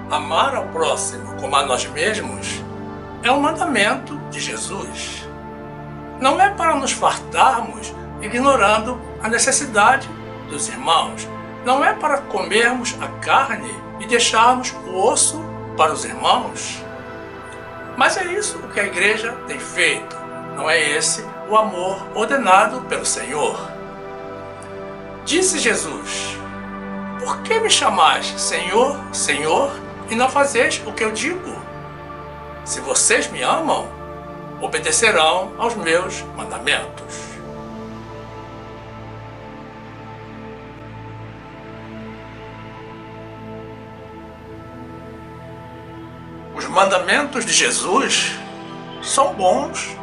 Amar ao próximo como a nós mesmos é um mandamento de Jesus. Não é para nos fartarmos ignorando a necessidade dos irmãos. Não é para comermos a carne e deixarmos o osso para os irmãos. Mas é isso o que a igreja tem feito. Não é esse o amor ordenado pelo Senhor. Disse Jesus: por que me chamais Senhor, Senhor, e não fazeis o que eu digo? Se vocês me amam, obedecerão aos meus mandamentos. Os mandamentos de Jesus são bons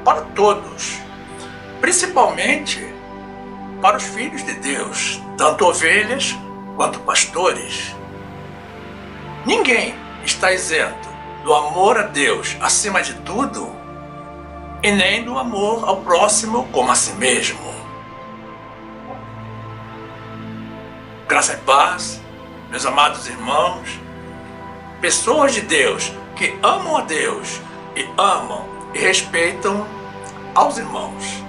para todos, principalmente para os filhos de Deus, tanto ovelhas quanto pastores. Ninguém está isento do amor a Deus acima de tudo e nem do amor ao próximo como a si mesmo. Graça e paz, meus amados irmãos, pessoas de Deus que amam a Deus e amam e respeitam aos irmãos.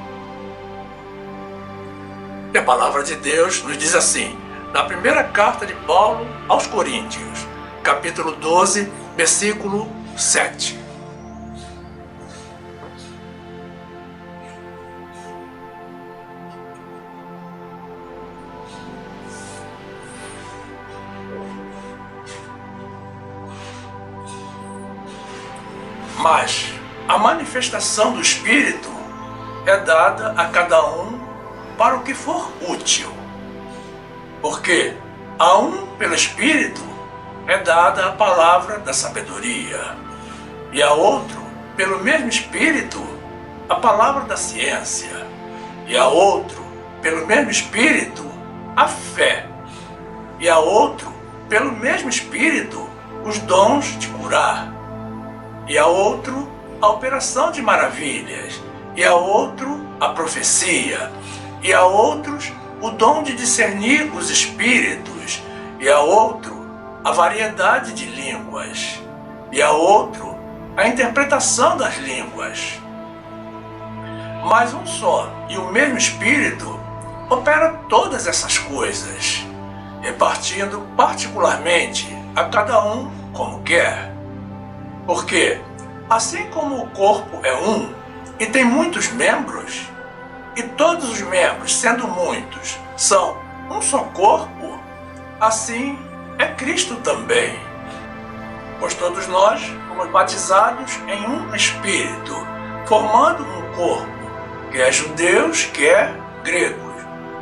E a palavra de Deus nos diz assim, na primeira carta de Paulo aos Coríntios, capítulo 12, versículo 7. Mas a manifestação do Espírito é dada a cada um para o que for útil. Porque a um, pelo Espírito, é dada a palavra da sabedoria, e a outro, pelo mesmo Espírito, a palavra da ciência, e a outro, pelo mesmo Espírito, a fé, e a outro, pelo mesmo Espírito, os dons de curar, e a outro, a operação de maravilhas, e a outro, a profecia, e a outros, o dom de discernir os espíritos, e a outro, a variedade de línguas, e a outro, a interpretação das línguas. Mas um só e o mesmo Espírito opera todas essas coisas, repartindo particularmente a cada um como quer. Porque, assim como o corpo é um e tem muitos membros, e todos os membros, sendo muitos, são um só corpo, assim é Cristo também. Pois todos nós fomos batizados em um Espírito, formando um corpo, quer judeus, quer gregos,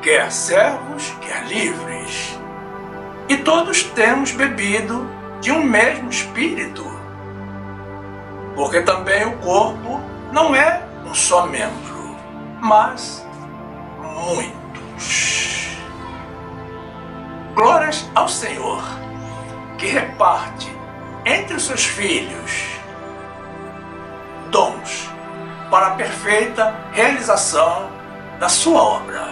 quer servos, quer livres. E todos temos bebido de um mesmo Espírito. Porque também o corpo não é um só membro, mas muitos. Glórias ao Senhor, que reparte entre os seus filhos dons para a perfeita realização da sua obra.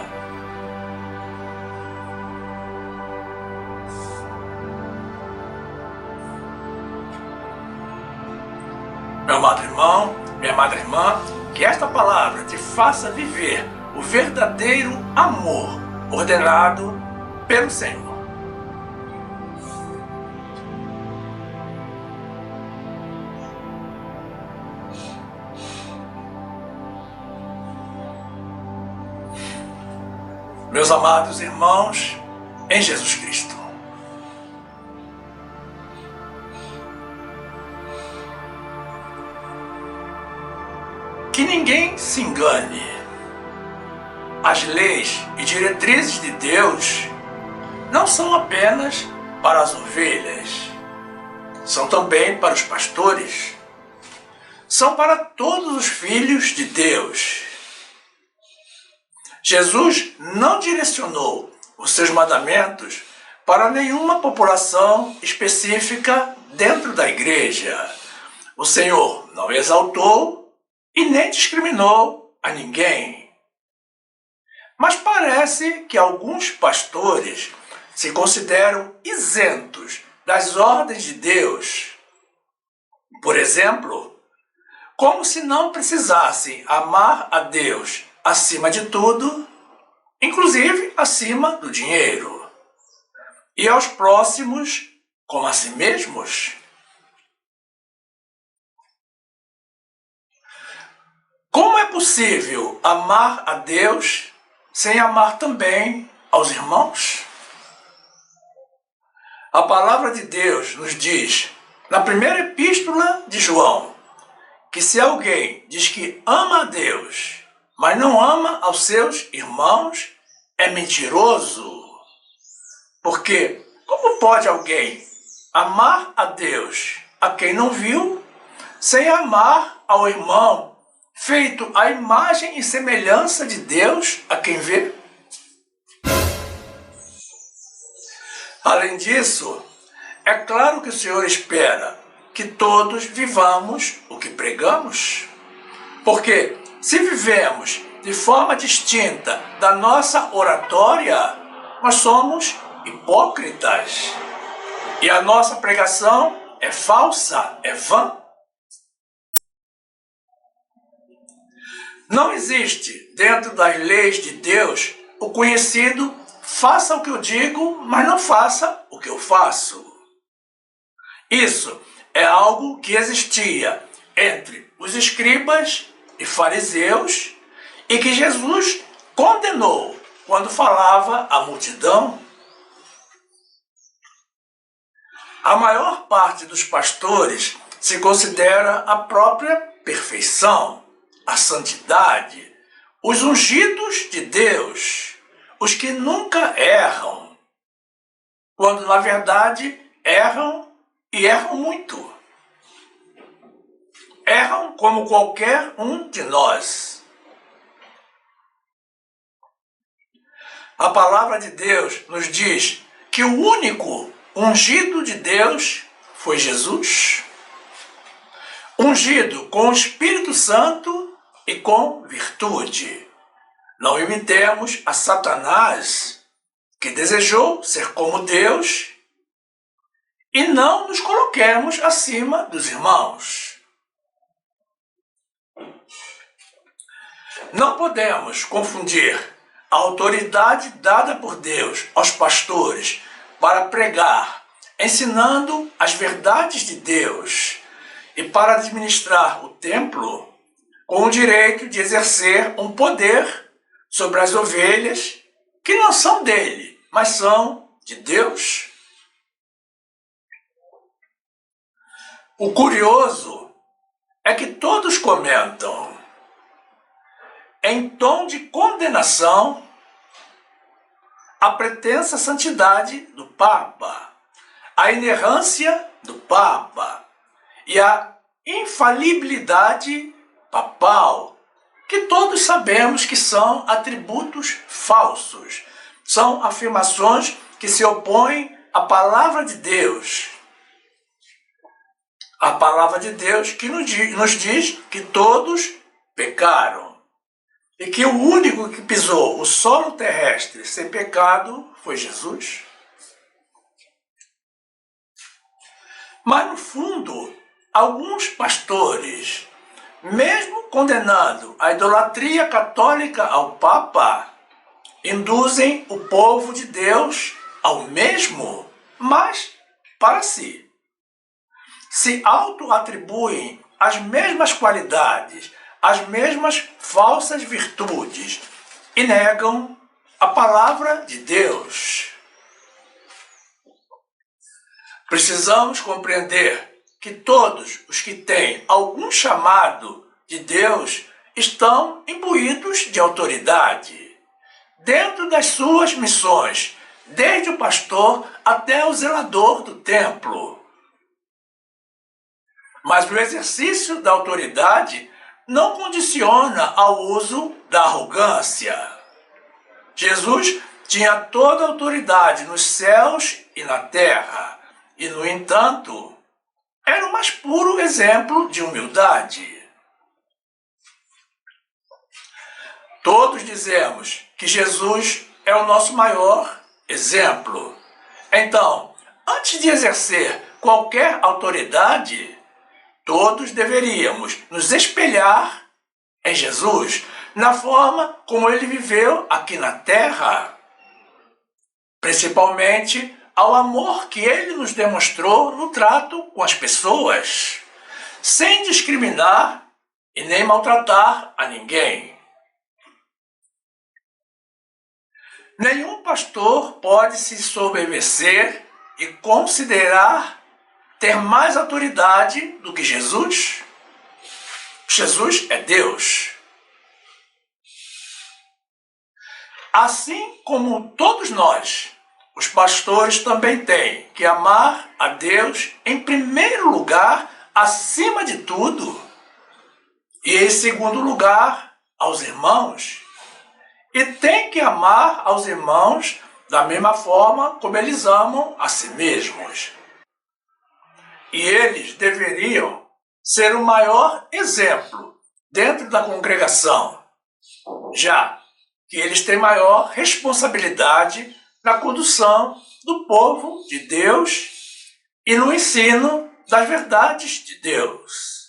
Meu amado irmão, minha amada irmã, que esta palavra te faça viver o verdadeiro amor ordenado pelo Senhor. Meus amados irmãos, em Jesus Cristo. Que ninguém se engane. As leis e diretrizes de Deus não são apenas para as ovelhas, são também para os pastores, são para todos os filhos de Deus. Jesus não direcionou os seus mandamentos para nenhuma população específica dentro da igreja. O Senhor não exaltou e nem discriminou a ninguém. Mas parece que alguns pastores se consideram isentos das ordens de Deus. Por exemplo, como se não precisassem amar a Deus acima de tudo, inclusive acima do dinheiro, e aos próximos como a si mesmos. Como é possível amar a Deus sem amar também aos irmãos? A palavra de Deus nos diz, na primeira epístola de João, que se alguém diz que ama a Deus, mas não ama aos seus irmãos, é mentiroso. Porque como pode alguém amar a Deus a quem não viu, sem amar ao irmão feito à imagem e semelhança de Deus a quem vê? Além disso, é claro que o Senhor espera que todos vivamos o que pregamos. Porque se vivemos de forma distinta da nossa oratória, nós somos hipócritas. E a nossa pregação é falsa, é vã. Não existe dentro das leis de Deus o conhecido faça o que eu digo, mas não faça o que eu faço. Isso é algo que existia entre os escribas e fariseus e que Jesus condenou quando falava à multidão. A maior parte dos pastores se considera a própria perfeição, a santidade, os ungidos de Deus, os que nunca erram, quando na verdade erram e erram muito. Erram como qualquer um de nós. A palavra de Deus nos diz que o único ungido de Deus foi Jesus, ungido com o Espírito Santo e com virtude. Não imitemos a Satanás, que desejou ser como Deus, e não nos coloquemos acima dos irmãos. Não podemos confundir a autoridade dada por Deus aos pastores para pregar, ensinando as verdades de Deus e para administrar o templo, com o direito de exercer um poder sobre as ovelhas que não são dele, mas são de Deus. O curioso é que todos comentam, em tom de condenação, a pretensa santidade do Papa, a inerrância do Papa e a infalibilidade papal, que todos sabemos que são atributos falsos, são afirmações que se opõem à palavra de Deus. A palavra de Deus que nos diz que todos pecaram. E que o único que pisou o solo terrestre sem pecado foi Jesus. Mas, no fundo, alguns pastores, mesmo condenando a idolatria católica ao Papa, induzem o povo de Deus ao mesmo, mas para si. Se auto-atribuem as mesmas qualidades, as mesmas falsas virtudes e negam a palavra de Deus. Precisamos compreender que todos os que têm algum chamado de Deus estão imbuídos de autoridade, dentro das suas missões, desde o pastor até o zelador do templo. Mas o exercício da autoridade não condiciona ao uso da arrogância. Jesus tinha toda a autoridade nos céus e na terra, e, no entanto, era o mais puro exemplo de humildade. Todos dizemos que Jesus é o nosso maior exemplo. Então, antes de exercer qualquer autoridade, todos deveríamos nos espelhar em Jesus, na forma como ele viveu aqui na terra, principalmente ao amor que ele nos demonstrou no trato com as pessoas, sem discriminar e nem maltratar a ninguém. Nenhum pastor pode se soberbecer e considerar ter mais autoridade do que Jesus. Jesus é Deus. Assim como todos nós, os pastores também têm que amar a Deus em primeiro lugar, acima de tudo, e em segundo lugar, aos irmãos. E tem que amar aos irmãos da mesma forma como eles amam a si mesmos. E eles deveriam ser o maior exemplo dentro da congregação, já que eles têm maior responsabilidade na condução do povo de Deus e no ensino das verdades de Deus.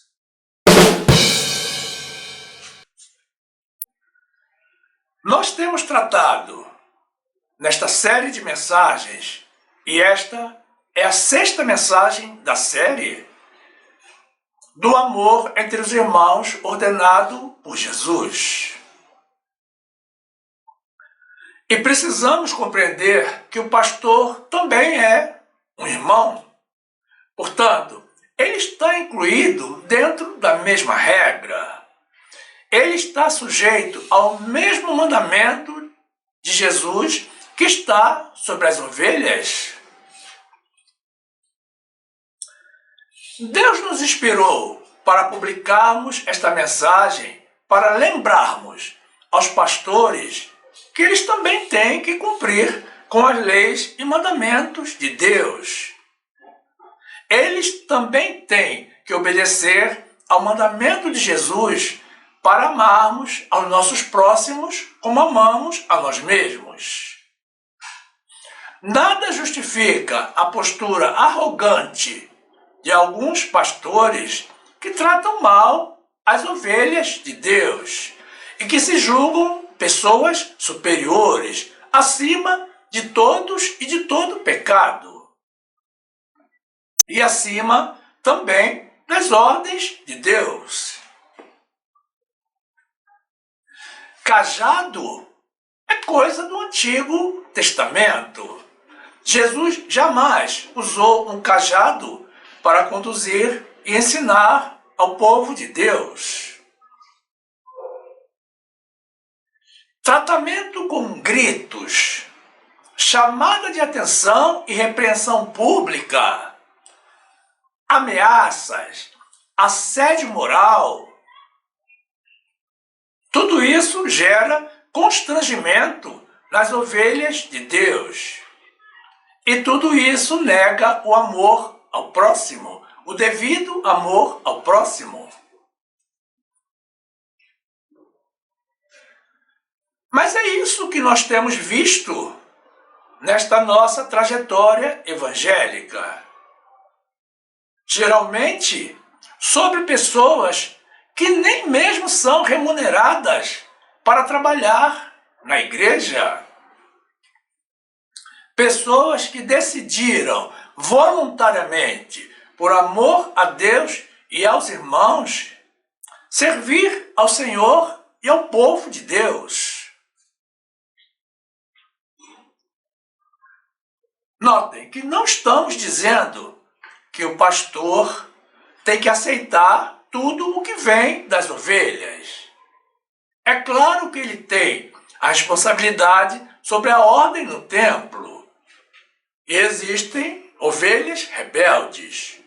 Nós temos tratado nesta série de mensagens, e esta é a 6ª mensagem da série, do amor entre os irmãos ordenado por Jesus. E precisamos compreender que o pastor também é um irmão. Portanto, ele está incluído dentro da mesma regra. Ele está sujeito ao mesmo mandamento de Jesus que está sobre as ovelhas. Deus nos inspirou para publicarmos esta mensagem, para lembrarmos aos pastores que eles também têm que cumprir com as leis e mandamentos de Deus. Eles também têm que obedecer ao mandamento de Jesus para amarmos aos nossos próximos como amamos a nós mesmos. Nada justifica a postura arrogante de alguns pastores que tratam mal as ovelhas de Deus e que se julgam pessoas superiores, acima de todos e de todo pecado. E acima também das ordens de Deus. Cajado é coisa do Antigo Testamento. Jesus jamais usou um cajado para conduzir e ensinar ao povo de Deus. Tratamento com gritos, chamada de atenção e repreensão pública, ameaças, assédio moral, tudo isso gera constrangimento nas ovelhas de Deus. E tudo isso nega o amor ao próximo, o devido amor ao próximo. Mas é isso que nós temos visto nesta nossa trajetória evangélica. Geralmente, sobre pessoas que nem mesmo são remuneradas para trabalhar na igreja. Pessoas que decidiram voluntariamente, por amor a Deus e aos irmãos, servir ao Senhor e ao povo de Deus. Notem que não estamos dizendo que o pastor tem que aceitar tudo o que vem das ovelhas. É claro que ele tem a responsabilidade sobre a ordem no templo. E existem ovelhas rebeldes.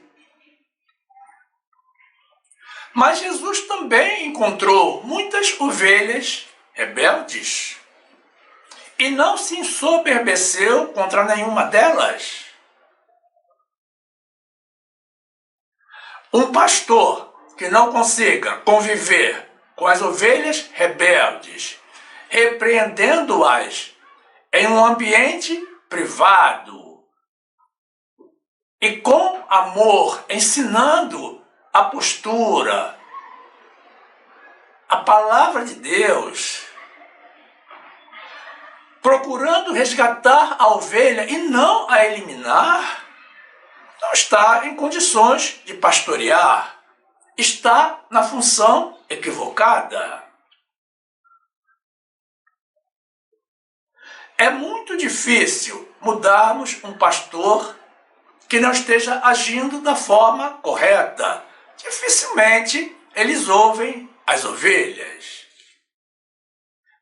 Mas Jesus também encontrou muitas ovelhas rebeldes e não se ensoberbeceu contra nenhuma delas. Um pastor que não consiga conviver com as ovelhas rebeldes, repreendendo-as em um ambiente privado, e com amor, ensinando a postura, a palavra de Deus, procurando resgatar a ovelha e não a eliminar, não está em condições de pastorear, está na função equivocada. É muito difícil mudarmos um pastor que não esteja agindo da forma correta. Dificilmente eles ouvem as ovelhas.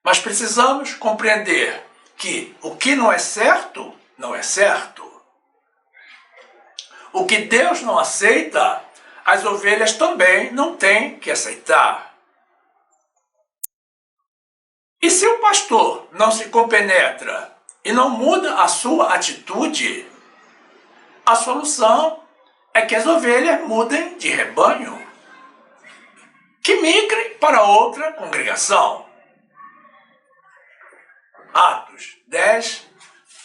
Mas precisamos compreender que o que não é certo, não é certo. O que Deus não aceita, as ovelhas também não têm que aceitar. E se o pastor não se compenetra e não muda a sua atitude, a solução é que as ovelhas mudem de rebanho, que migrem para outra congregação. Atos 10,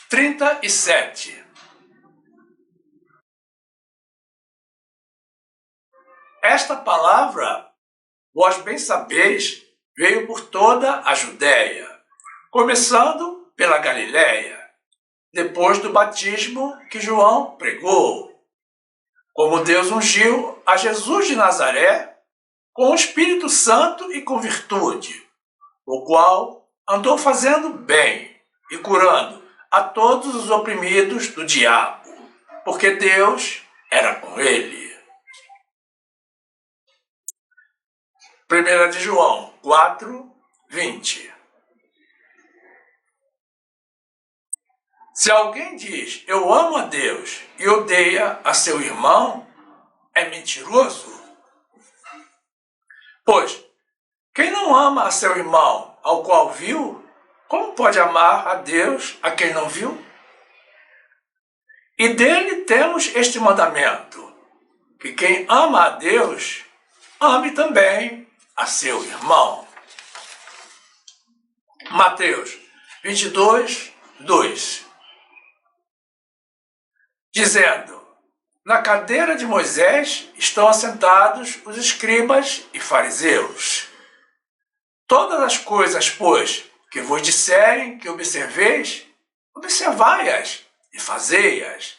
37. Esta palavra, vós bem sabeis, veio por toda a Judéia, começando pela Galiléia, depois do batismo que João pregou, como Deus ungiu a Jesus de Nazaré com o Espírito Santo e com virtude, o qual andou fazendo bem e curando a todos os oprimidos do diabo, porque Deus era com ele. 1 de João 4, 20. Se alguém diz, eu amo a Deus e odeia a seu irmão, é mentiroso. Pois, quem não ama a seu irmão, ao qual viu, como pode amar a Deus, a quem não viu? E dele temos este mandamento, que quem ama a Deus, ame também a seu irmão. Mateus 22, 2. Dizendo, na cadeira de Moisés estão assentados os escribas e fariseus. Todas as coisas, pois, que vos disserem que observeis, observai-as e fazei-as,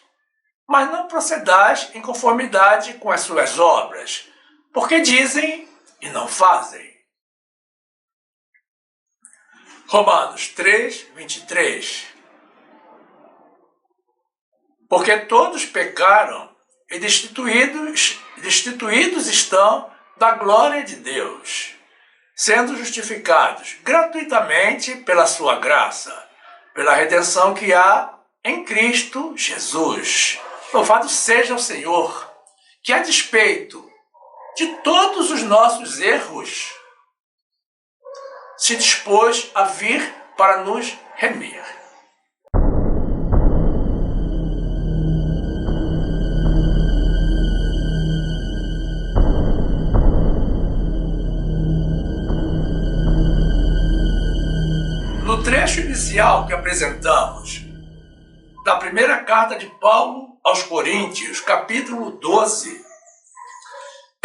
mas não procedais em conformidade com as suas obras, porque dizem e não fazem. Romanos 3, 23. Porque todos pecaram e destituídos estão da glória de Deus, sendo justificados gratuitamente pela sua graça, pela redenção que há em Cristo Jesus. Louvado seja o Senhor, que a despeito de todos os nossos erros, se dispôs a vir para nos remir. No trecho inicial que apresentamos, da primeira carta de Paulo aos Coríntios, capítulo 12,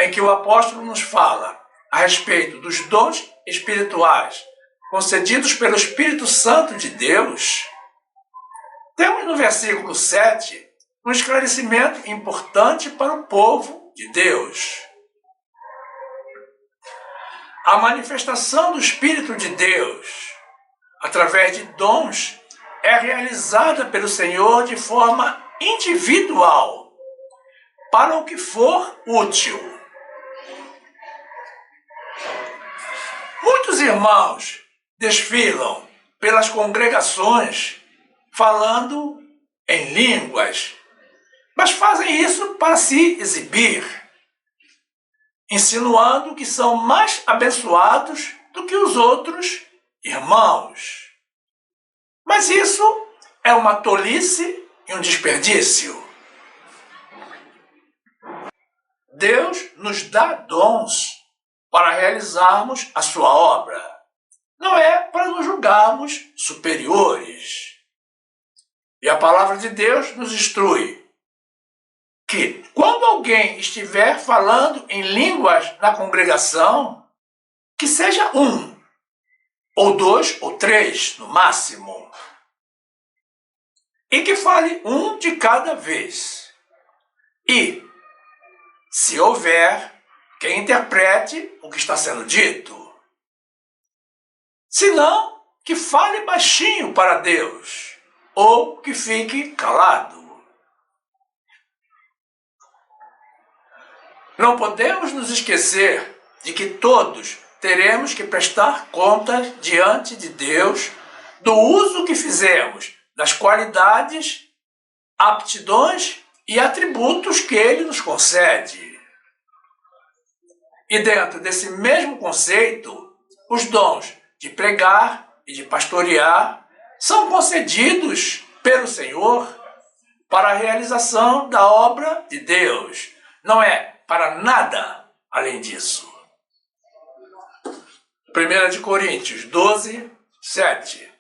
em que o apóstolo nos fala a respeito dos dons espirituais concedidos pelo Espírito Santo de Deus, temos no versículo 7 um esclarecimento importante para o povo de Deus. A manifestação do Espírito de Deus através de dons, é realizada pelo Senhor de forma individual, para o que for útil. Muitos irmãos desfilam pelas congregações falando em línguas, mas fazem isso para se exibir, insinuando que são mais abençoados do que os outros irmãos. Mas isso é uma tolice e um desperdício. Deus nos dá dons para realizarmos a sua obra. Não é para nos julgarmos superiores. E a palavra de Deus nos instrui que quando alguém estiver falando em línguas na congregação, que seja um, ou dois, ou três, no máximo, e que fale um de cada vez. E, se houver, quem interprete o que está sendo dito. Se não, que fale baixinho para Deus, ou que fique calado. Não podemos nos esquecer de que todos teremos que prestar contas diante de Deus do uso que fizemos das qualidades, aptidões e atributos que Ele nos concede. E dentro desse mesmo conceito, os dons de pregar e de pastorear são concedidos pelo Senhor para a realização da obra de Deus. Não é para nada além disso. 1 Coríntios 12, 7.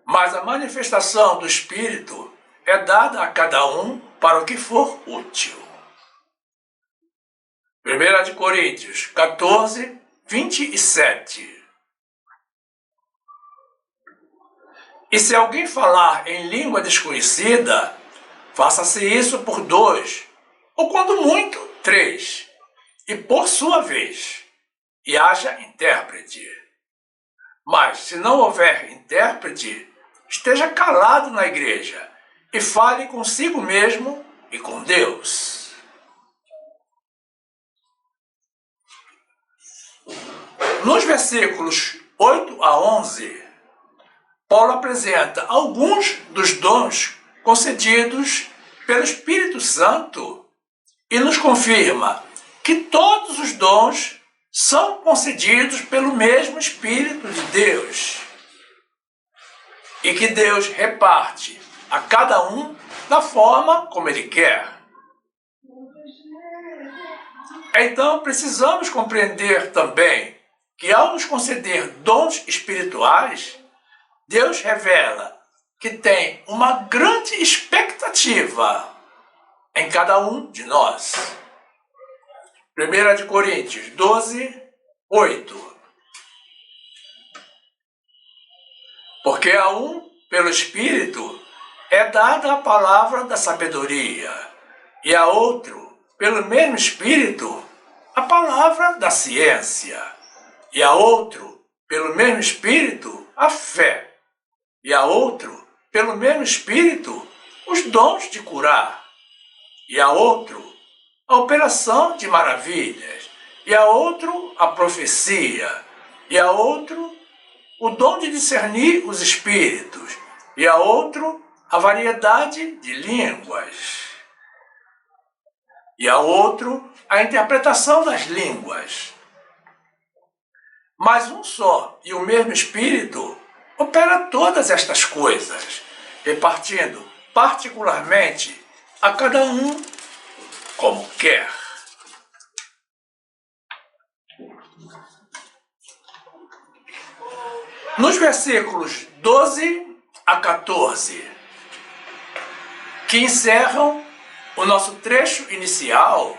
Mas a manifestação do Espírito é dada a cada um para o que for útil. 1 Coríntios 14, 27. E se alguém falar em língua desconhecida, faça-se isso por 2, ou quando muito, 3, e por sua vez, e haja intérprete. Mas, se não houver intérprete, esteja calado na igreja e fale consigo mesmo e com Deus. Nos versículos 8 a 11, Paulo apresenta alguns dos dons concedidos pelo Espírito Santo e nos confirma que todos os dons são concedidos pelo mesmo Espírito de Deus e que Deus reparte a cada um da forma como Ele quer. Então, precisamos compreender também que ao nos conceder dons espirituais, Deus revela que tem uma grande expectativa em cada um de nós. 1 Coríntios 12, 8. Porque a um, pelo Espírito, é dada a palavra da sabedoria, e a outro, pelo mesmo Espírito, a palavra da ciência, e a outro, pelo mesmo Espírito, a fé, e a outro, pelo mesmo Espírito, os dons de curar, e a outro, a operação de maravilhas, e a outro, a profecia, e a outro, o dom de discernir os espíritos, e a outro, a variedade de línguas, e a outro, a interpretação das línguas. Mas um só e o mesmo Espírito opera todas estas coisas, repartindo particularmente a cada um como quer. Nos versículos 12 a 14, que encerram o nosso trecho inicial,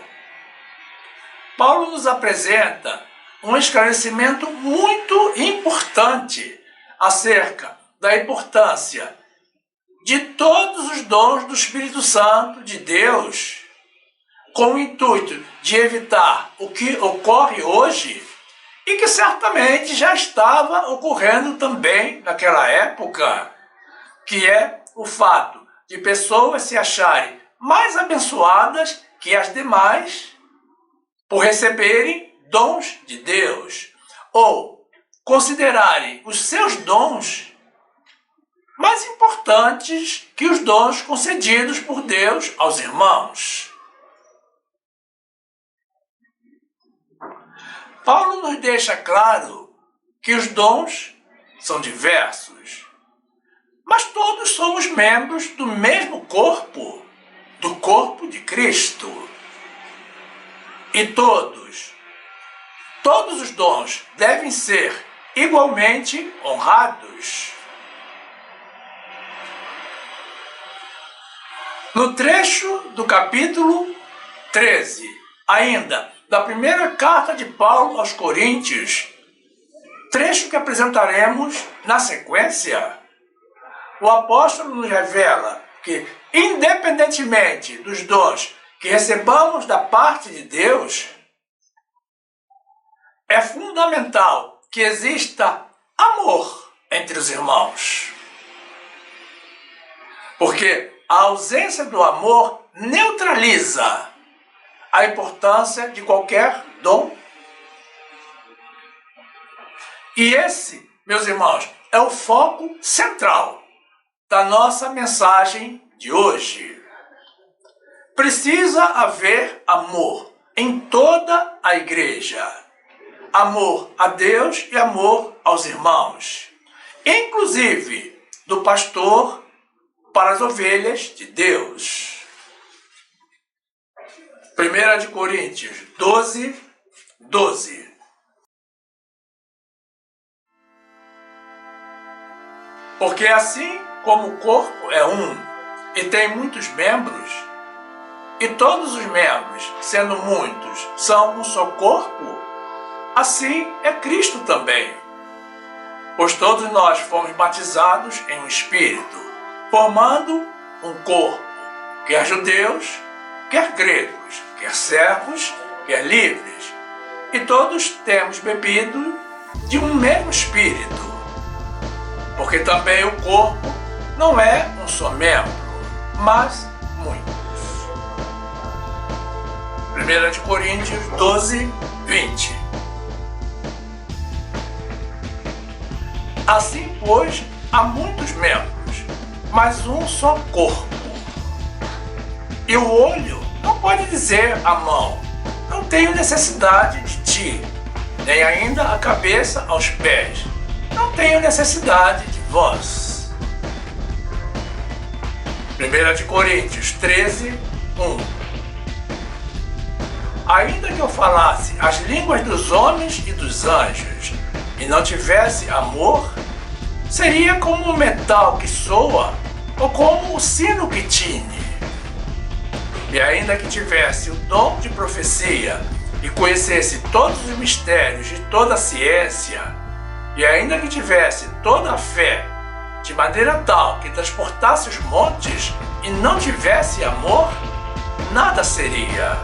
Paulo nos apresenta um esclarecimento muito importante acerca da importância de todos os dons do Espírito Santo de Deus, com o intuito de evitar o que ocorre hoje e que certamente já estava ocorrendo também naquela época, que é o fato de pessoas se acharem mais abençoadas que as demais por receberem dons de Deus, ou considerarem os seus dons mais importantes que os dons concedidos por Deus aos irmãos. Paulo nos deixa claro que os dons são diversos, mas todos somos membros do mesmo corpo, do corpo de Cristo. E todos os dons devem ser igualmente honrados. No trecho do capítulo 13, ainda da primeira carta de Paulo aos Coríntios, trecho que apresentaremos na sequência, o apóstolo nos revela que, independentemente dos dons que recebamos da parte de Deus, é fundamental que exista amor entre os irmãos. Porque a ausência do amor neutraliza a importância de qualquer dom. E esse, meus irmãos, é o foco central da nossa mensagem de hoje. Precisa haver amor em toda a igreja. Amor a Deus e amor aos irmãos. Inclusive do pastor para as ovelhas de Deus. 1 de Coríntios 12, 12. Porque assim como o corpo é um e tem muitos membros, e todos os membros, sendo muitos, são um só corpo, assim é Cristo também. Pois todos nós fomos batizados em um Espírito, formando um corpo, quer judeus, quer gregos, quer servos, quer livres. E todos temos bebido de um mesmo Espírito. Porque também o corpo não é um só membro, mas muitos. 1 de Coríntios 12, 20. Assim, pois, há muitos membros, mas um só corpo. E o olho não pode dizer à mão: não tenho necessidade de ti, nem ainda a cabeça aos pés: não tenho necessidade de vós. 1 de Coríntios 13, 1. Ainda que eu falasse as línguas dos homens e dos anjos, e não tivesse amor, seria como o metal que soa, ou como o sino que tine. E ainda que tivesse o dom de profecia, e conhecesse todos os mistérios de toda a ciência, e ainda que tivesse toda a fé, de maneira tal que transportasse os montes, e não tivesse amor, nada seria.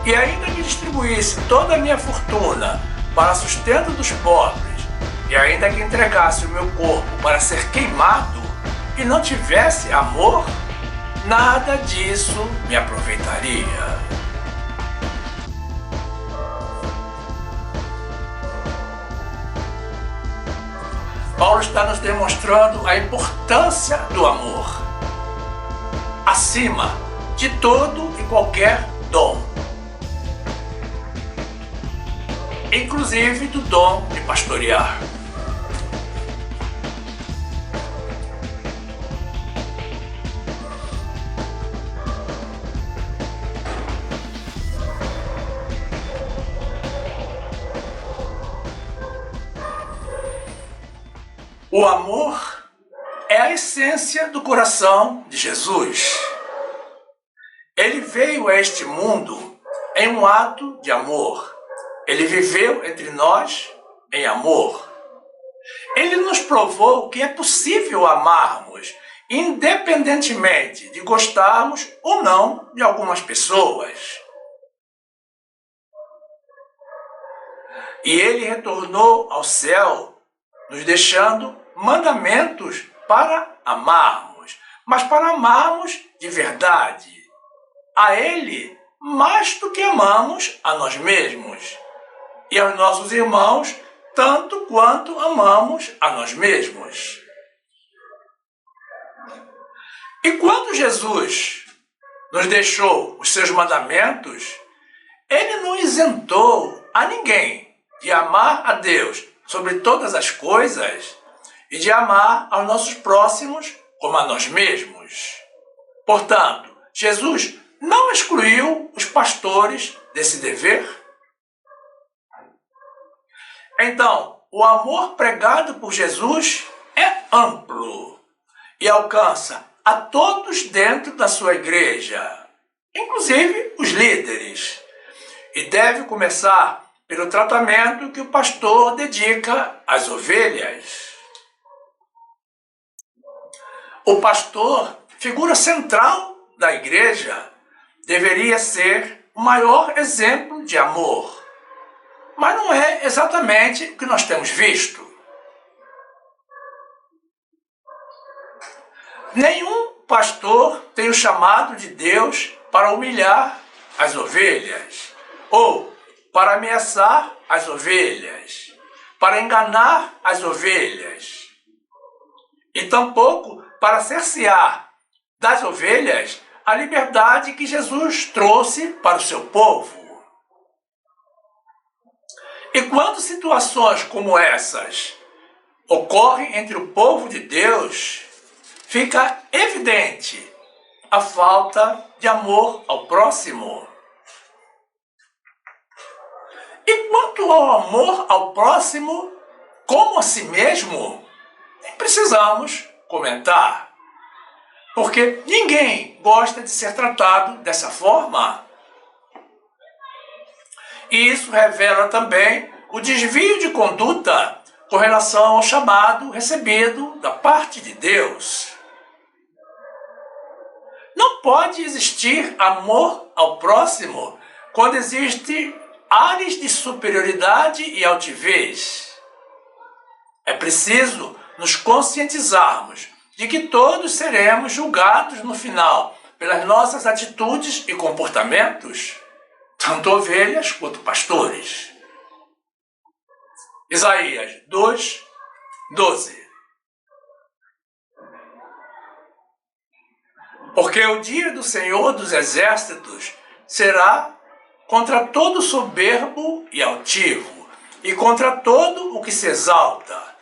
E ainda que distribuísse toda a minha fortuna para sustento dos pobres, e ainda que entregasse o meu corpo para ser queimado, e não tivesse amor, nada disso me aproveitaria. Paulo está nos demonstrando a importância do amor, acima de todo e qualquer dom, inclusive do dom de pastorear. O amor é a essência do coração de Jesus. Ele veio a este mundo em um ato de amor. Ele viveu entre nós em amor. Ele nos provou que é possível amarmos, independentemente de gostarmos ou não de algumas pessoas. E ele retornou ao céu, nos deixando mandamentos para amarmos, mas para amarmos de verdade. A ele mais do que amamos a nós mesmos. E aos nossos irmãos, tanto quanto amamos a nós mesmos. E quando Jesus nos deixou os seus mandamentos, ele não isentou a ninguém de amar a Deus sobre todas as coisas e de amar aos nossos próximos como a nós mesmos. Portanto, Jesus não excluiu os pastores desse dever. Então, o amor pregado por Jesus é amplo e alcança a todos dentro da sua igreja, inclusive os líderes. E deve começar pelo tratamento que o pastor dedica às ovelhas. O pastor, figura central da igreja, deveria ser o maior exemplo de amor. Mas não é exatamente o que nós temos visto. Nenhum pastor tem o chamado de Deus para humilhar as ovelhas, ou para ameaçar as ovelhas, para enganar as ovelhas, e tampouco para cercear das ovelhas a liberdade que Jesus trouxe para o seu povo. E quando situações como essas ocorrem entre o povo de Deus, fica evidente a falta de amor ao próximo. E quanto ao amor ao próximo, como a si mesmo, nem precisamos comentar. Porque ninguém gosta de ser tratado dessa forma. E isso revela também o desvio de conduta com relação ao chamado recebido da parte de Deus. Não pode existir amor ao próximo quando existe ares de superioridade e altivez. É preciso nos conscientizarmos de que todos seremos julgados no final pelas nossas atitudes e comportamentos, tanto ovelhas quanto pastores. Isaías 2:12. Porque o dia do Senhor dos Exércitos será contra todo soberbo e altivo, e contra todo o que se exalta,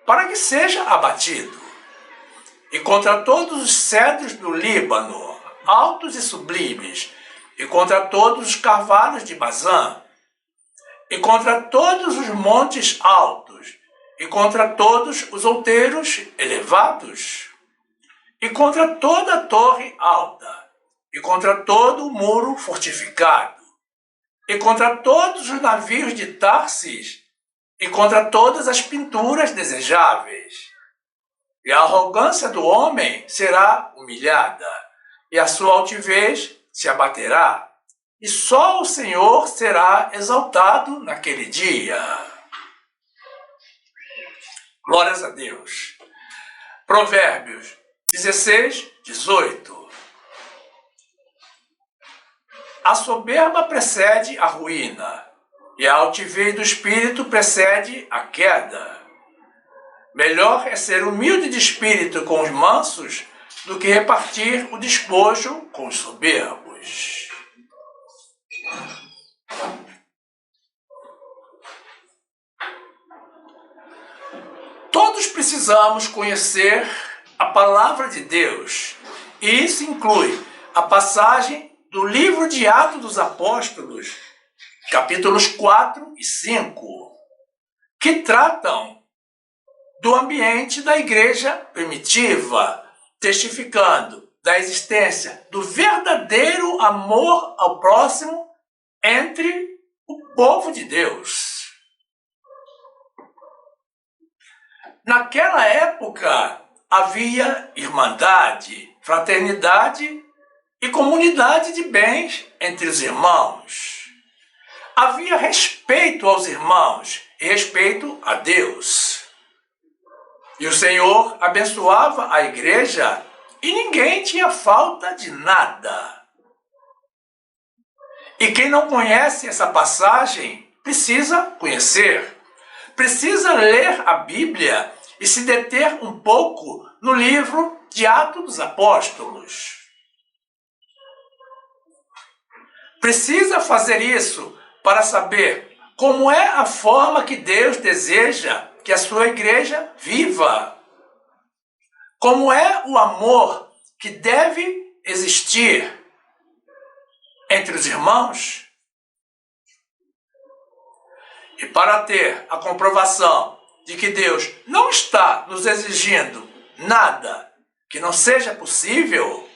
para que seja abatido, e contra todos os cedros do Líbano, altos e sublimes, e contra todos os carvalhos de Bazã, e contra todos os montes altos, e contra todos os outeiros elevados, e contra toda a torre alta, e contra todo o muro fortificado, e contra todos os navios de Tarsis, e contra todas as pinturas desejáveis. E a arrogância do homem será humilhada, e a sua altivez se abaterá, e só o Senhor será exaltado naquele dia. Glórias a Deus. Provérbios 16:18. A soberba precede a ruína, e a altivez do espírito precede a queda. Melhor é ser humilde de espírito com os mansos do que repartir o despojo com os soberbos. Todos precisamos conhecer a palavra de Deus, e isso inclui a passagem do livro de Atos dos Apóstolos, capítulos 4 e 5, que tratam do ambiente da igreja primitiva, testificando da existência do verdadeiro amor ao próximo entre o povo de Deus. Naquela época havia irmandade, fraternidade e comunidade de bens entre os irmãos. Havia respeito aos irmãos e respeito a Deus. E o Senhor abençoava a igreja e ninguém tinha falta de nada. E quem não conhece essa passagem precisa conhecer. Precisa ler a Bíblia e se deter um pouco no livro de Atos dos Apóstolos. Precisa fazer isso para saber como é a forma que Deus deseja que a sua igreja viva. Como é o amor que deve existir entre os irmãos. E para ter a comprovação de que Deus não está nos exigindo nada que não seja possível,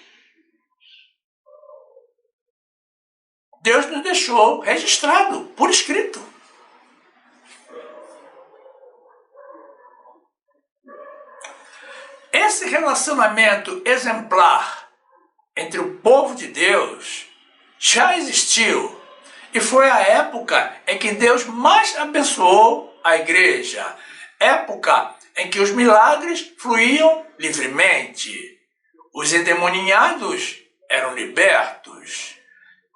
Deus nos deixou registrado, por escrito. Esse relacionamento exemplar entre o povo de Deus já existiu e foi a época em que Deus mais abençoou a igreja, época em que os milagres fluíam livremente, os endemoniados eram libertos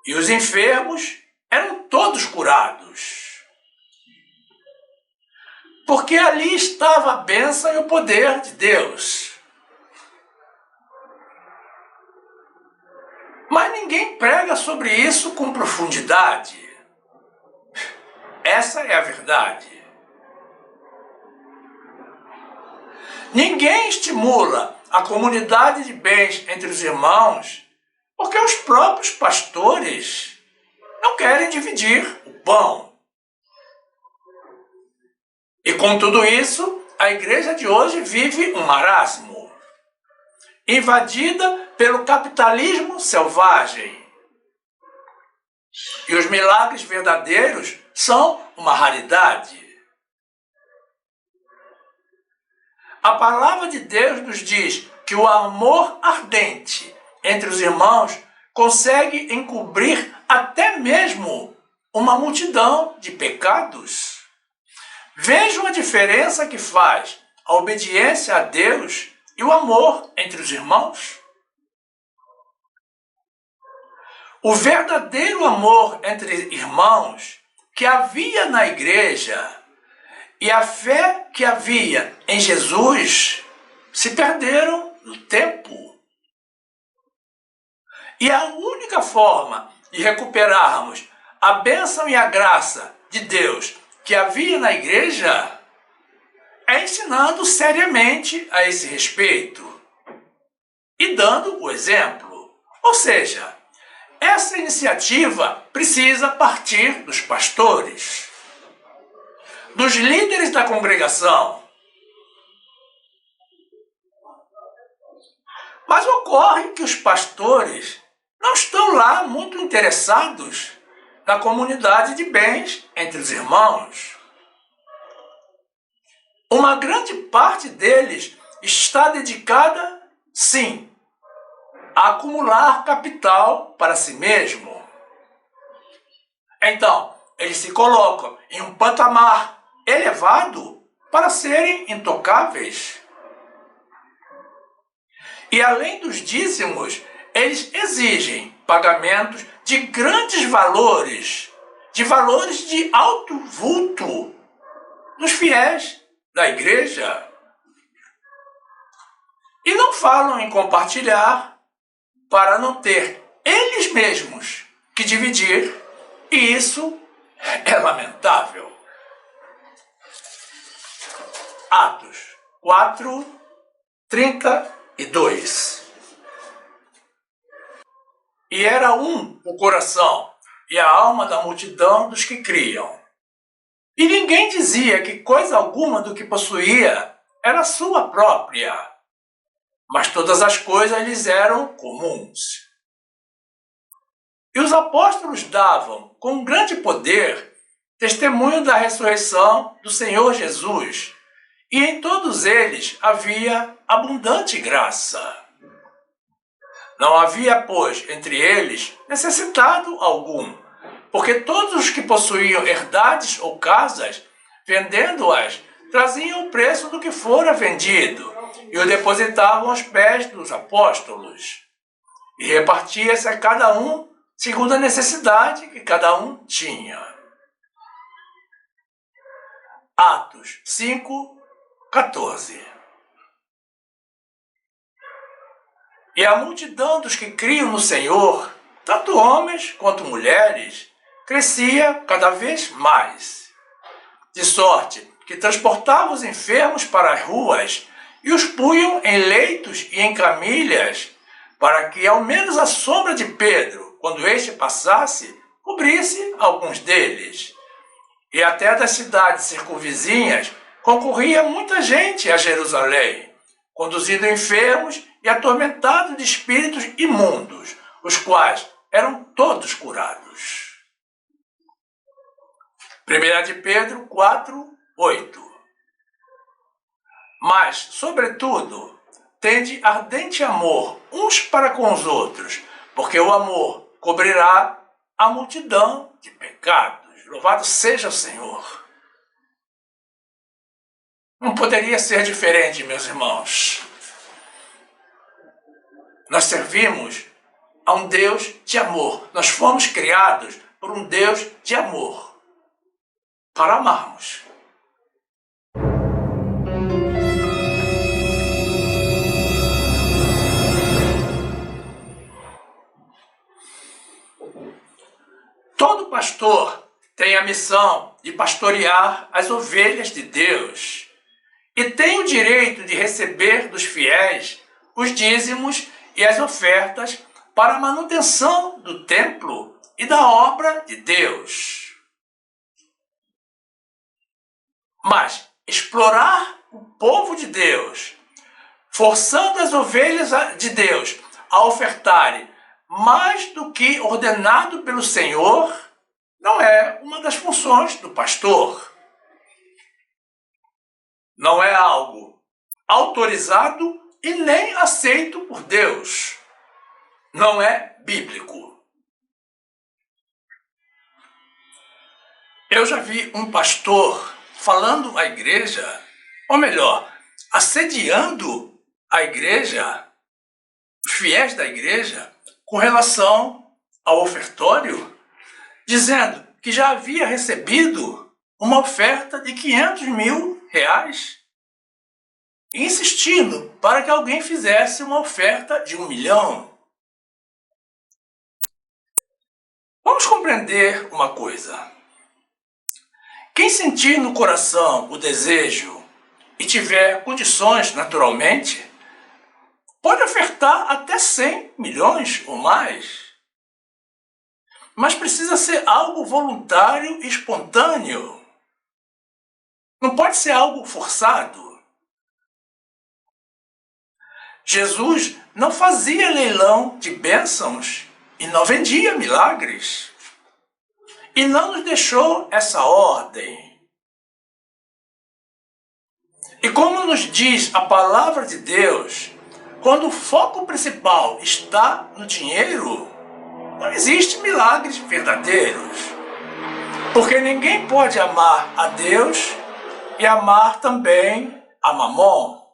e os enfermos eram todos curados. Porque ali estava a bênção e o poder de Deus. Mas ninguém prega sobre isso com profundidade. Essa é a verdade. Ninguém estimula a comunidade de bens entre os irmãos porque os próprios pastores não querem dividir o pão. E com tudo isso, a igreja de hoje vive um marasmo, invadida pelo capitalismo selvagem. E os milagres verdadeiros são uma raridade. A palavra de Deus nos diz que o amor ardente entre os irmãos consegue encobrir até mesmo uma multidão de pecados. Vejam a diferença que faz a obediência a Deus e o amor entre os irmãos. O verdadeiro amor entre irmãos que havia na igreja e a fé que havia em Jesus se perderam no tempo. E a única forma de recuperarmos a bênção e a graça de Deus que havia na igreja é ensinando seriamente a esse respeito e dando o exemplo. Ou seja, essa iniciativa precisa partir dos pastores, dos líderes da congregação. Mas ocorre que os pastores não estão lá muito interessados na comunidade de bens entre os irmãos. Uma grande parte deles está dedicada, sim, a acumular capital para si mesmo. Então, eles se colocam em um patamar elevado para serem intocáveis. E além dos dízimos, eles exigem pagamentos de grandes valores, de valores de alto vulto dos fiéis da igreja. E não falam em compartilhar para não ter eles mesmos que dividir, e isso é lamentável. Atos 4, 32. E era um o coração e a alma da multidão dos que criam. E ninguém dizia que coisa alguma do que possuía era sua própria, mas todas as coisas lhes eram comuns. E os apóstolos davam, com grande poder, testemunho da ressurreição do Senhor Jesus, e em todos eles havia abundante graça. Não havia, pois, entre eles necessitado algum, porque todos os que possuíam herdades ou casas, vendendo-as, traziam o preço do que fora vendido e o depositavam aos pés dos apóstolos. E repartia-se a cada um segundo a necessidade que cada um tinha. Atos 5, 14. E a multidão dos que criam no Senhor, tanto homens quanto mulheres, crescia cada vez mais, de sorte que transportavam os enfermos para as ruas e os punham em leitos e em camilhas, para que ao menos a sombra de Pedro, quando este passasse, cobrisse alguns deles. E até das cidades circunvizinhas concorria muita gente a Jerusalém, conduzindo enfermos e atormentado de espíritos imundos, os quais eram todos curados. 1 de Pedro 4, 8. Mas, sobretudo, tende ardente amor uns para com os outros, porque o amor cobrirá a multidão de pecados. Louvado seja o Senhor. Não poderia ser diferente, meus irmãos. Nós servimos a um Deus de amor. Nós fomos criados por um Deus de amor, para amarmos. Todo pastor tem a missão de pastorear as ovelhas de Deus e tem o direito de receber dos fiéis os dízimos e as ofertas para a manutenção do templo e da obra de Deus. Mas explorar o povo de Deus, forçando as ovelhas de Deus a ofertarem mais do que ordenado pelo Senhor, não é uma das funções do pastor. Não é algo autorizado e nem aceito por Deus. Não é bíblico. Eu já vi um pastor falando à igreja, ou melhor, assediando a igreja, os fiéis da igreja, com relação ao ofertório, dizendo que já havia recebido uma oferta de 500 mil reais, insistindo para que alguém fizesse uma oferta de 1 milhão. Vamos compreender uma coisa. Quem sentir no coração o desejo e tiver condições naturalmente, pode ofertar até 100 milhões ou mais. Mas precisa ser algo voluntário e espontâneo. Não pode ser algo forçado. Jesus não fazia leilão de bênçãos e não vendia milagres. E não nos deixou essa ordem. E como nos diz a palavra de Deus, quando o foco principal está no dinheiro, não existe milagres verdadeiros. Porque ninguém pode amar a Deus e amar também a Mamon.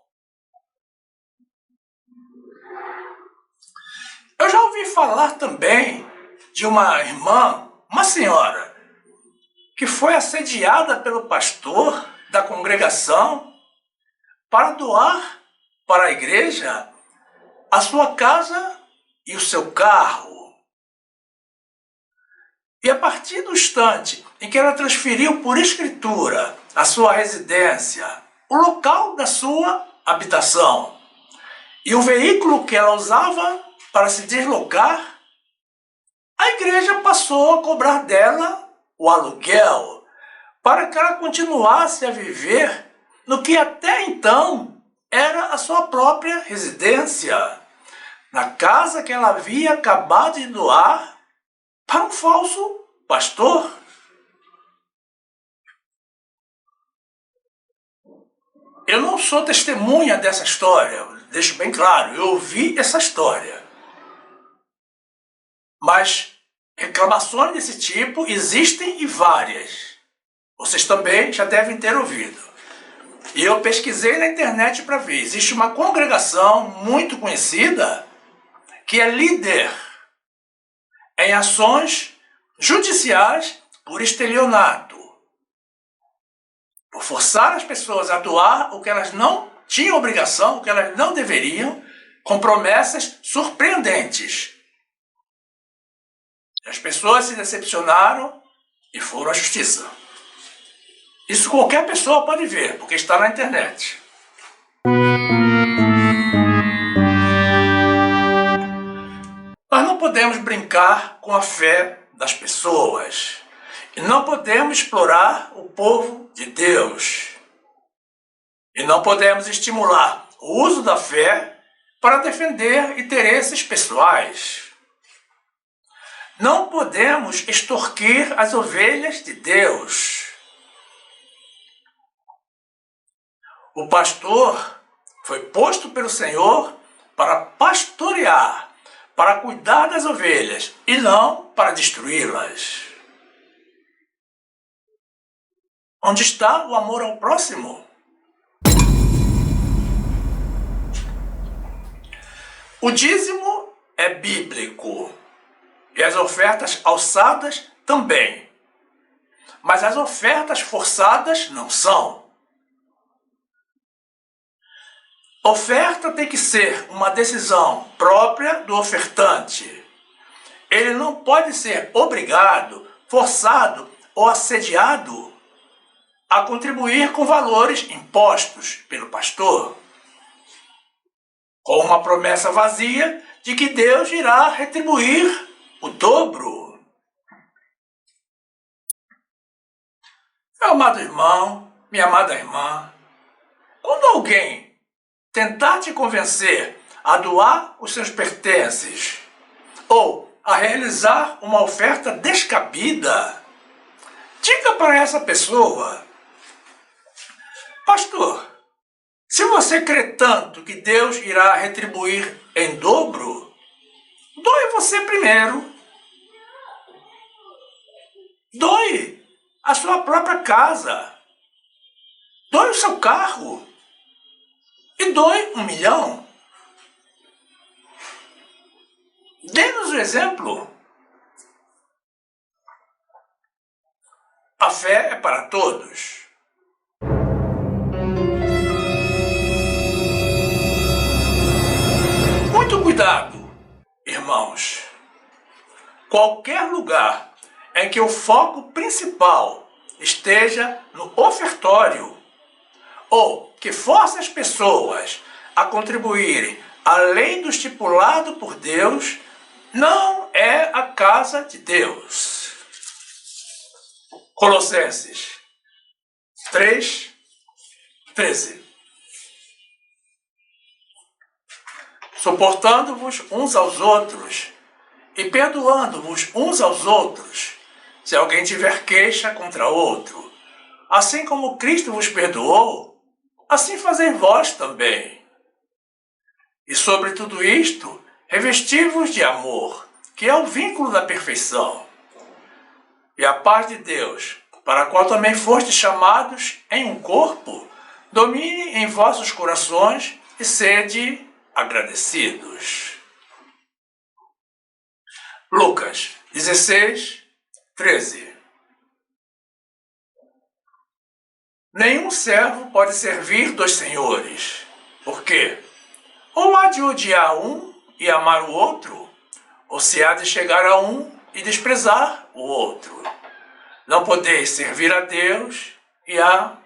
Eu já ouvi falar também de uma irmã, uma senhora, que foi assediada pelo pastor da congregação para doar para a igreja a sua casa e o seu carro. E a partir do instante em que ela transferiu por escritura a sua residência, o local da sua habitação e o veículo que ela usava para se deslocar, a igreja passou a cobrar dela o aluguel para que ela continuasse a viver no que até então era a sua própria residência, na casa que ela havia acabado de doar para um falso pastor. Eu não sou testemunha dessa história, deixo bem claro, eu ouvi essa história. Mas reclamações desse tipo existem e várias. Vocês também já devem ter ouvido. E eu pesquisei na internet para ver. Existe uma congregação muito conhecida que é líder em ações judiciais por estelionato, por forçar as pessoas a doar o que elas não tinham obrigação, o que elas não deveriam, com promessas surpreendentes. As pessoas se decepcionaram e foram à justiça. Isso qualquer pessoa pode ver, porque está na internet. Nós não podemos brincar com a fé das pessoas. E não podemos explorar o povo de Deus. E não podemos estimular o uso da fé para defender interesses pessoais. Não podemos extorquir as ovelhas de Deus. O pastor foi posto pelo Senhor para pastorear, para cuidar das ovelhas e não para destruí-las. Onde está o amor ao próximo? O dízimo é bíblico e as ofertas alçadas também. Mas as ofertas forçadas não são. Oferta tem que ser uma decisão própria do ofertante. Ele não pode ser obrigado, forçado ou assediado a contribuir com valores impostos pelo pastor, com uma promessa vazia de que Deus irá retribuir o dobro. Meu amado irmão, minha amada irmã, quando alguém tentar te convencer a doar os seus pertences ou a realizar uma oferta descabida, diga para essa pessoa: pastor, se você crê tanto que Deus irá retribuir em dobro, doe você primeiro. Doe a sua própria casa. Doe o seu carro. E doe 1 milhão. Dê-nos o exemplo. A fé é para todos. Muito cuidado, irmãos. Qualquer lugar em que o foco principal esteja no ofertório ou que force as pessoas a contribuírem além do estipulado por Deus, não é a casa de Deus. Colossenses 3:13. Suportando-vos uns aos outros e perdoando-vos uns aos outros, se alguém tiver queixa contra outro, assim como Cristo vos perdoou, assim fazei vós também. E sobre tudo isto, revesti-vos de amor, que é o vínculo da perfeição. E a paz de Deus, para a qual também fostes chamados em um corpo, domine em vossos corações e sede agradecidos. Lucas 16:13. Nenhum servo pode servir 2 senhores, porque ou há de odiar um e amar o outro, ou se há de chegar a um e desprezar o outro. Não podeis servir a Deus e a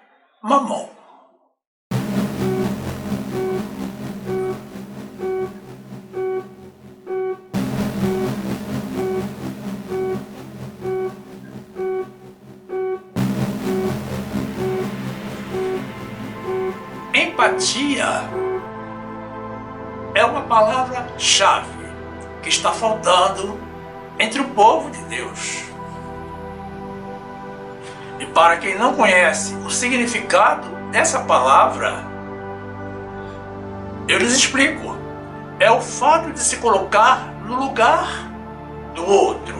Mamon. Empatia é uma palavra-chave que está faltando entre o povo de Deus. E para quem não conhece o significado dessa palavra, eu lhes explico. É o fato de se colocar no lugar do outro,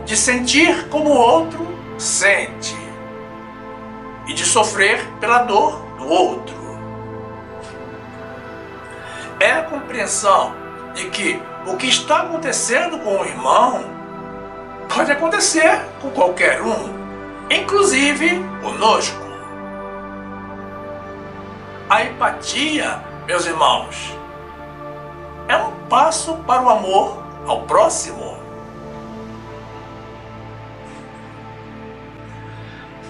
de sentir como o outro sente e de sofrer pela dor do outro. É a compreensão de que o que está acontecendo com o irmão pode acontecer com qualquer um, inclusive conosco. A empatia, meus irmãos, é um passo para o amor ao próximo.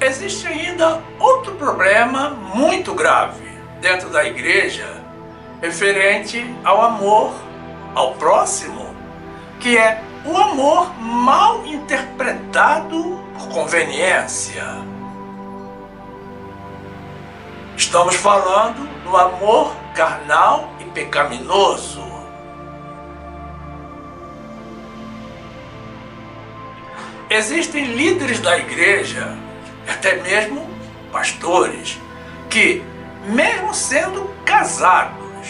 Existe ainda outro problema muito grave dentro da igreja referente ao amor ao próximo, que é o amor mal interpretado por conveniência. Estamos falando do amor carnal e pecaminoso. existem líderes da igreja, até mesmo pastores, que, mesmo sendo casados,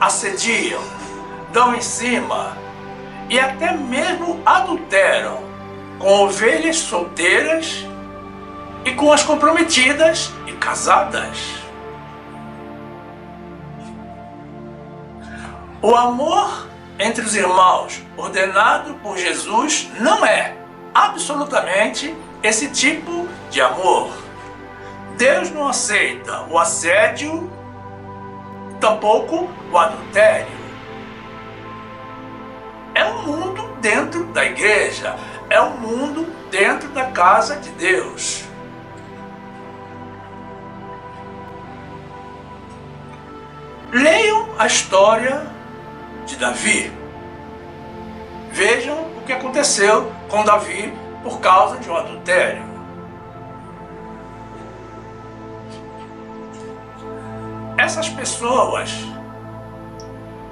assediam, dão em cima e até mesmo adulteram com ovelhas solteiras e com as comprometidas e casadas. O amor entre os irmãos ordenado por Jesus não é absolutamente esse tipo de amor. Deus não aceita o assédio, tampouco o adultério. É um mundo dentro da igreja, é um mundo dentro da casa de Deus. Leiam a história de Davi. Vejam o que aconteceu com Davi por causa de um adultério. Essas pessoas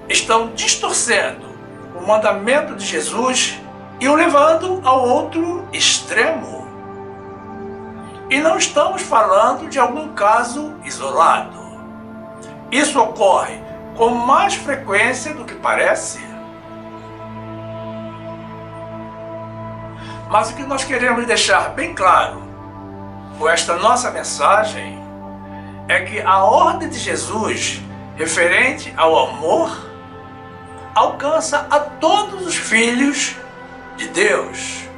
estão distorcendo o mandamento de Jesus e o levando ao outro extremo. E não estamos falando de algum caso isolado. Isso ocorre com mais frequência do que parece. Mas o que nós queremos deixar bem claro com esta nossa mensagem é que a ordem de Jesus referente ao amor alcança a todos os filhos de Deus.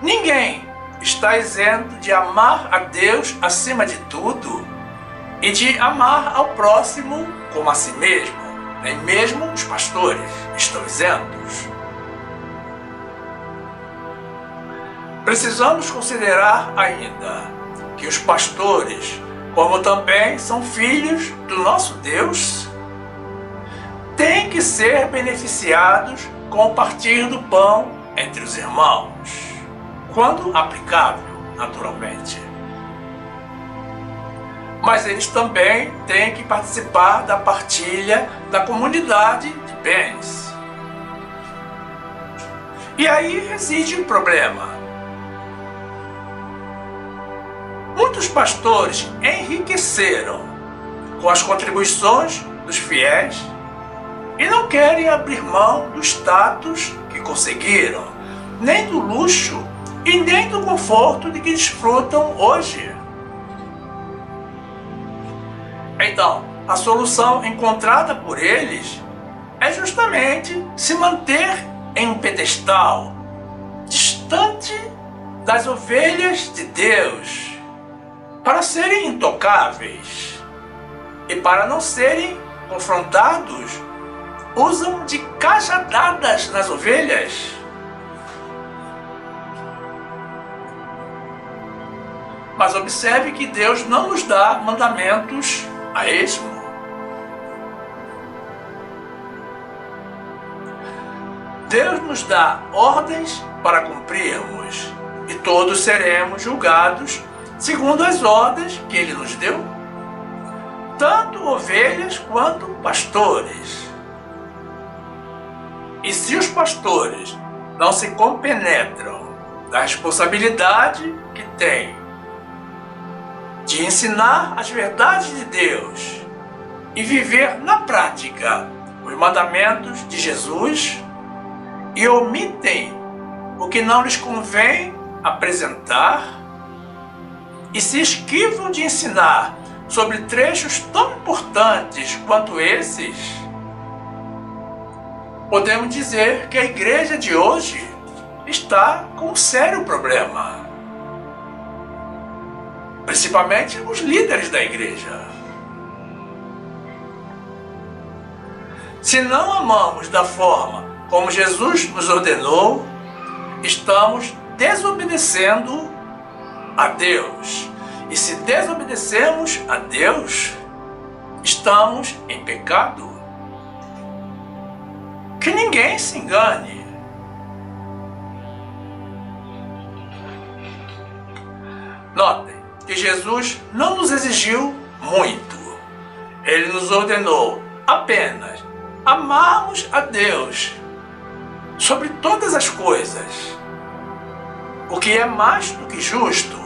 Ninguém está isento de amar a Deus acima de tudo e de amar ao próximo como a si mesmo. Nem mesmo os pastores estão isentos. Precisamos considerar ainda que os pastores, como também são filhos do nosso Deus, têm que ser beneficiados com o partir do pão entre os irmãos, quando aplicável, naturalmente. Mas eles também têm que participar da partilha da comunidade de bens. E aí reside o problema. Muitos pastores enriqueceram com as contribuições dos fiéis e não querem abrir mão do status que conseguiram, nem do luxo e nem do conforto de que desfrutam hoje. Então, a solução encontrada por eles é justamente se manter em um pedestal, distante das ovelhas de Deus, para serem intocáveis e para não serem confrontados, usam de cajadadas nas ovelhas. Mas observe que Deus não nos dá mandamentos a esmo. Deus nos dá ordens para cumprirmos e todos seremos julgados segundo as ordens que Ele nos deu, tanto ovelhas quanto pastores. E se os pastores não se compenetram da responsabilidade que têm de ensinar as verdades de Deus e viver na prática os mandamentos de Jesus e omitem o que não lhes convém apresentar e se esquivam de ensinar sobre trechos tão importantes quanto esses, podemos dizer que a igreja de hoje está com um sério problema. Principalmente os líderes da igreja. Se não amamos da forma como Jesus nos ordenou, estamos desobedecendo a Deus. E se desobedecemos a Deus, estamos em pecado. Que ninguém se engane. Notem que Jesus não nos exigiu muito. Ele nos ordenou apenas amarmos a Deus sobre todas as coisas o que é mais do que justo,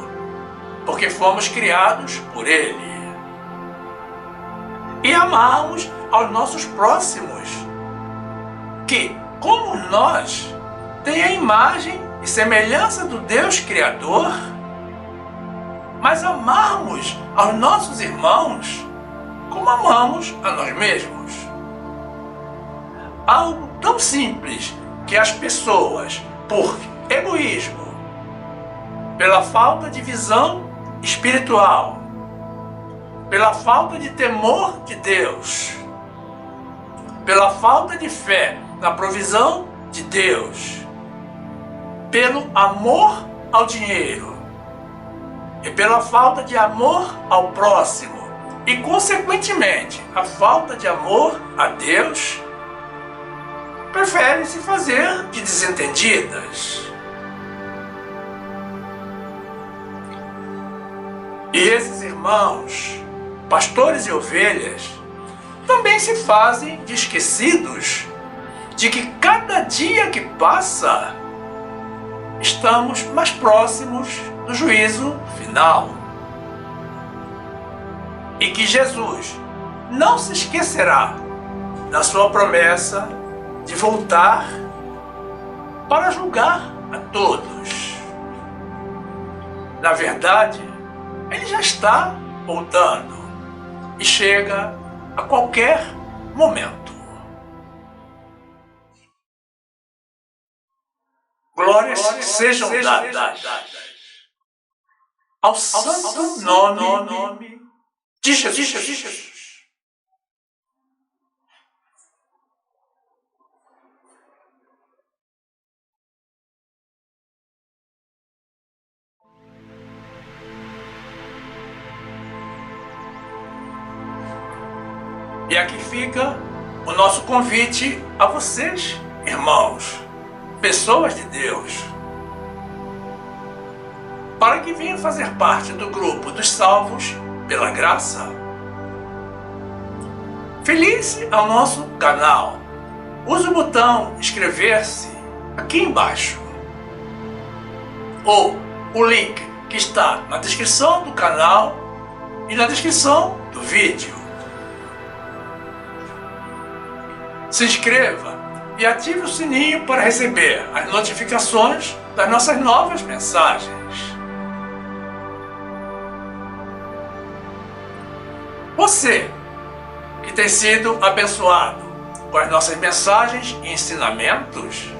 porque fomos criados por Ele. E amarmos aos nossos próximos, que, como nós, têm a imagem e semelhança do Deus Criador, mas amarmos aos nossos irmãos como amamos a nós mesmos. Algo tão simples que as pessoas, por egoísmo, pela falta de visão espiritual, pela falta de temor de Deus, pela falta de fé na provisão de Deus, pelo amor ao dinheiro e pela falta de amor ao próximo e, consequentemente, a falta de amor a Deus, preferem se fazer de desentendidas. E esses irmãos, pastores e ovelhas, também se fazem de esquecidos de que cada dia que passa, estamos mais próximos do juízo final. E que Jesus não se esquecerá da sua promessa de voltar para julgar a todos. Na verdade, Ele já está voltando e chega a qualquer momento. Glórias sejam dadas ao santo nome de Jesus. E aqui fica o nosso convite a vocês, irmãos, pessoas de Deus, para que venham fazer parte do grupo dos salvos pela graça. Filie-se ao nosso canal. Use o botão inscrever-se aqui embaixo, ou o link que está na descrição do canal e na descrição do vídeo. Se inscreva e ative o sininho para receber as notificações das nossas novas mensagens. Você que tem sido abençoado com as nossas mensagens e ensinamentos,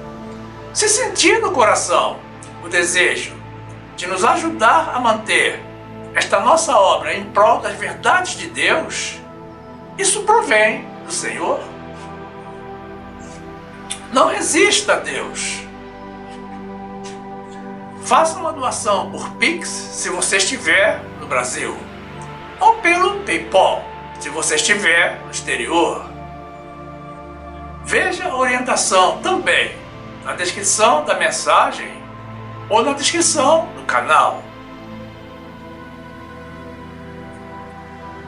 se sentir no coração o desejo de nos ajudar a manter esta nossa obra em prol das verdades de Deus, isso provém do Senhor. Não resista a Deus. Faça uma doação por Pix se você estiver no Brasil, ou pelo PayPal se você estiver no exterior. Veja a orientação também na descrição da mensagem ou na descrição do canal.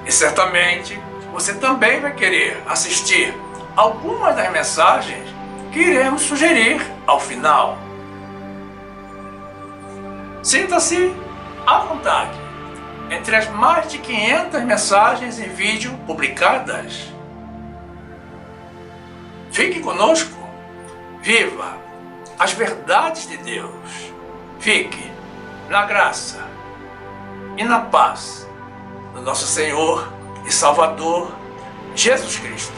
E certamente você também vai querer assistir algumas das mensagens que iremos sugerir ao final. Sinta-se à vontade entre as mais de 500 mensagens em vídeo publicadas. Fique conosco, viva as verdades de Deus, fique na graça e na paz do nosso Senhor e Salvador Jesus Cristo.